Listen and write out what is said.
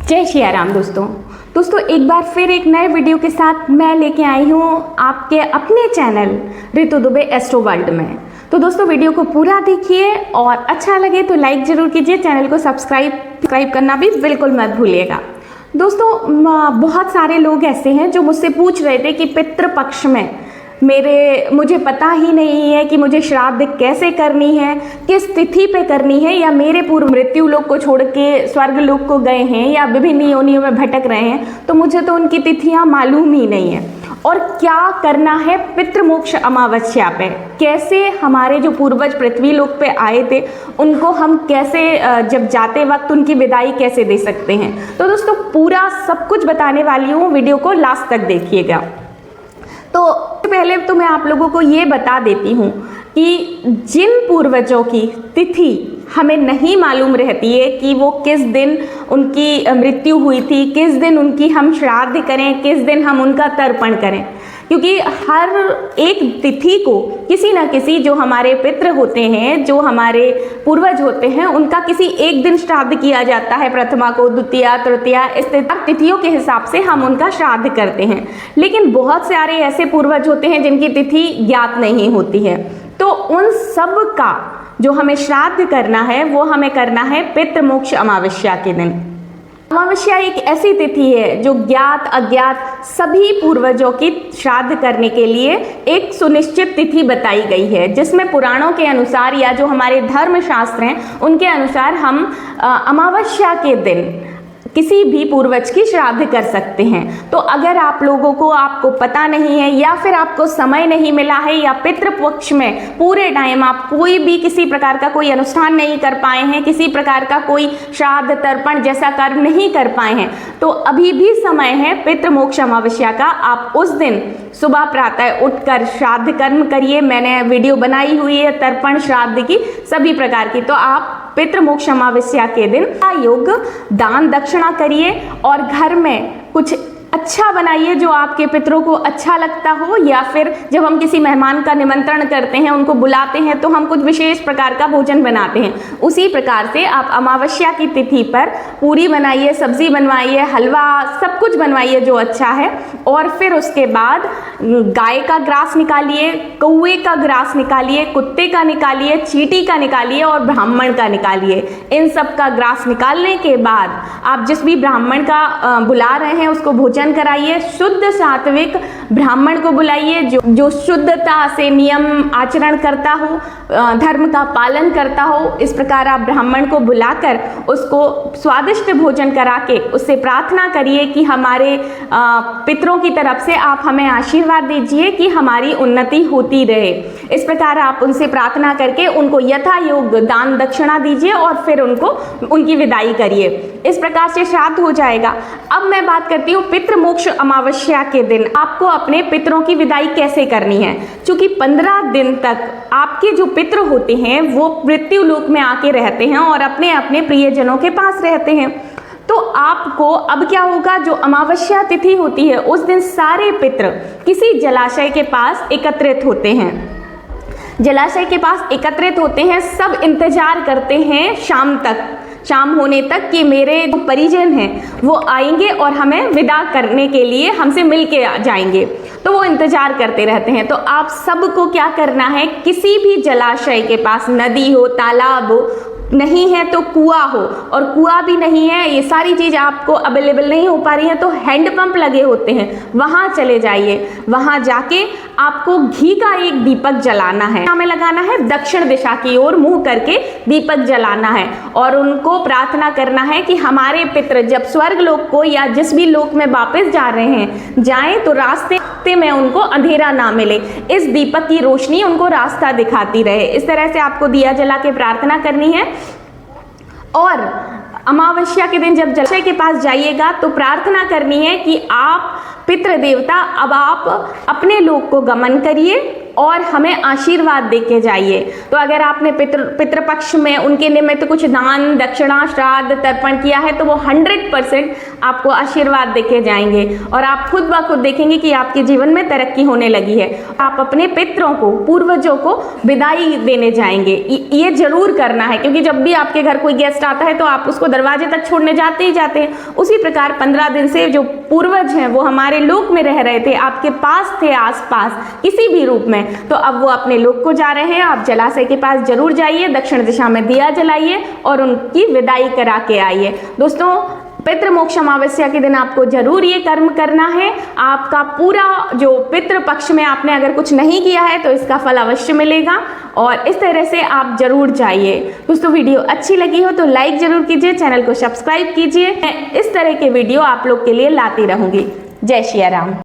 जय श्री राम दोस्तों एक बार फिर एक नए वीडियो के साथ मैं लेके आई हूँ आपके अपने channel Ritu Dubey astro world में। तो दोस्तों वीडियो को पूरा देखिए और अच्छा लगे तो लाइक जरूर कीजिए, चैनल को सब्सक्राइब करना भी बिल्कुल मत भूलिएगा। दोस्तों बहुत सारे लोग ऐसे हैं जो मुझसे पूछ रहे थे कि पितृपक्ष में मुझे पता ही नहीं है कि मुझे श्राद्ध कैसे करनी है, किस तिथि पे करनी है, या मेरे पूर्व मृत्यु लोक को छोड़ के स्वर्ग लोक को गए हैं या विभिन्न योनियों में भटक रहे हैं, तो मुझे तो उनकी तिथियां मालूम ही नहीं है। और क्या करना है पितृमोक्ष अमावस्या पे, कैसे हमारे जो पूर्वज पृथ्वी लोक पे आए थे उनको हम कैसे जब जाते वक्त उनकी विदाई कैसे दे सकते हैं। तो दोस्तों पूरा सब कुछ बताने वाली हूँ, वीडियो को लास्ट तक देखिएगा। तो पहले तो मैं आप लोगों को ये बता देती हूँ कि जिन पूर्वजों की तिथि हमें नहीं मालूम रहती है कि वो किस दिन उनकी मृत्यु हुई थी, किस दिन उनकी हम श्राद्ध करें, किस दिन हम उनका तर्पण करें, क्योंकि हर एक तिथि को किसी न किसी जो हमारे पितृ होते हैं, जो हमारे पूर्वज होते हैं, उनका किसी एक दिन श्राद्ध किया जाता है। प्रथमा को, द्वितीया, तृतीया, इस तिथियों के हिसाब से हम उनका श्राद्ध करते हैं। लेकिन बहुत सारे ऐसे पूर्वज होते हैं जिनकी तिथि ज्ञात नहीं होती है, तो उन सब का जो हमें श्राद्ध करना है वो हमें करना है पितृमोक्ष अमावस्या के दिन। अमावस्या एक ऐसी तिथि है जो ज्ञात अज्ञात सभी पूर्वजों की श्राद्ध करने के लिए एक सुनिश्चित तिथि बताई गई है, जिसमें पुराणों के अनुसार या जो हमारे धर्म शास्त्र हैं उनके अनुसार हम अमावस्या के दिन किसी भी पूर्वज की श्राद्ध कर सकते हैं। तो अगर आप लोगों को आपको पता नहीं है या फिर आपको समय नहीं मिला है या पितृपक्ष में पूरे टाइम आप कोई भी किसी प्रकार का कोई अनुष्ठान नहीं कर पाए हैं, किसी प्रकार का कोई श्राद्ध तर्पण जैसा कर्म नहीं कर पाए हैं, तो अभी भी समय है पितृमोक्ष अमावस्या का। आप उस दिन सुबह प्रातः उठकर श्राद्ध कर्म करिए। मैंने वीडियो बनाई हुई है तर्पण श्राद्ध की सभी प्रकार की। तो आप पितृमोक्ष अमावस्या के दिन योग दान दक्षिणा करिए और घर में कुछ अच्छा बनाइए जो आपके पितरों को अच्छा लगता हो, या फिर जब हम किसी मेहमान का निमंत्रण करते हैं, उनको बुलाते हैं, तो हम कुछ विशेष प्रकार का भोजन बनाते हैं। उसी प्रकार से आप अमावस्या की तिथि पर पूरी बनाइए, सब्जी बनवाइए, हलवा, सब कुछ बनवाइए जो अच्छा है। और फिर उसके बाद गाय का ग्रास निकालिए, कौवे का ग्रास निकालिए, कुत्ते का निकालिए, चींटी का निकालिए और ब्राह्मण का निकालिए। इन सब का ग्रास निकालने के बाद आप जिस भी ब्राह्मण का बुला रहे हैं उसको भोजन कराइए। शुद्ध सात्विक ब्राह्मण को बुलाइए जो शुद्धता से नियम आचरण करता हो, धर्म का पालन करता हो। इस प्रकार आप ब्राह्मण को बुलाकर उसको स्वादिष्ट भोजन करा के उससे प्रार्थना करिए कि हमारे पितरों की तरफ से आप हमें आशीर्वाद दीजिए कि हमारी उन्नति होती रहे। इस प्रकार आप उनसे प्रार्थना करके उनको यथा योग दान दक्षिणा दीजिए और फिर उनकी विदाई करिए। इस प्रकार से श्राद्ध हो जाएगा। अब मैं बात करती हूँ पितृमोक्ष अमावस्या के दिन आपको अपने पितरों की विदाई कैसे करनी है। क्योंकि 15 दिन तक आपके जो पितृ होते हैं वो मृत्यु लोक में आके रहते हैं और अपने अपने प्रियजनों के पास रहते हैं। तो आपको अब क्या होगा, जो अमावस्या तिथि होती है उस दिन सारे पितृ किसी जलाशय के पास एकत्रित होते हैं। जलाशय के पास एकत्रित होते हैं, सब इंतजार करते हैं शाम होने तक कि मेरे जो परिजन हैं वो आएंगे और हमें विदा करने के लिए हमसे मिल के जाएंगे। तो वो इंतजार करते रहते हैं। तो आप सबको क्या करना है, किसी भी जलाशय के पास, नदी हो, तालाब हो, नहीं है तो कुआं हो, और कुआं भी नहीं है, ये सारी चीज आपको अवेलेबल नहीं हो पा रही है तो हैंडपंप लगे होते हैं, वहां चले जाइए। वहां जाके आपको घी का एक दीपक जलाना है, हमें लगाना है दक्षिण दिशा की ओर मुंह करके दीपक जलाना है और उनको प्रार्थना करना है कि हमारे पितृ जब स्वर्ग लोक को या जिस भी लोक में वापस जा रहे हैं जाएं तो रास्ते में उनको अंधेरा ना मिले, इस दीपक की रोशनी उनको रास्ता दिखाती रहे। इस तरह से आपको दिया जला के प्रार्थना करनी है। और अमावस्या के दिन जब जलाशय के पास जाइएगा तो प्रार्थना करनी है कि आप पितृ देवता अब आप अपने लोक को गमन करिए और हमें आशीर्वाद देके जाइए। तो अगर आपने पितृपक्ष में उनके निमित्त कुछ दान दक्षिणा श्राद्ध तर्पण किया है तो वो 100% आपको आशीर्वाद देके जाएंगे और आप खुद ब खुद देखेंगे कि आपके जीवन में तरक्की होने लगी है। आप अपने पितरों को, पूर्वजों को विदाई देने जाएंगे। ये जरूर करना है, क्योंकि जब भी आपके घर कोई गेस्ट आता है तो आप उसको दरवाजे तक छोड़ने जाते ही जाते हैं। उसी प्रकार 15 दिन से जो पूर्वज हैं वो हमारे लोक में रह रहे थे, आपके पास थे, आसपास किसी भी रूप में, तो अब वो अपने लोक को जा रहे हैं। आप जलाशय के पास जरूर जाइए, दक्षिण दिशा में दिया जलाइए और उनकी विदाई करा के आइए। दोस्तों, पितृ मोक्ष अमावस्या के दिन आपको जरूर ये कर्म करना है। आपका पूरा जो पितृ पक्ष में आपने अगर कुछ नहीं किया है तो इसका फल अवश्य मिलेगा, और इस तरह से आप जरूर जाइए। दोस्तों, वीडियो अच्छी लगी हो तो लाइक जरूर कीजिए, चैनल को सब्सक्राइब कीजिए। मैं इस तरह के वीडियो आप लोग के लिए लाती रहूंगी। जय श्री राम।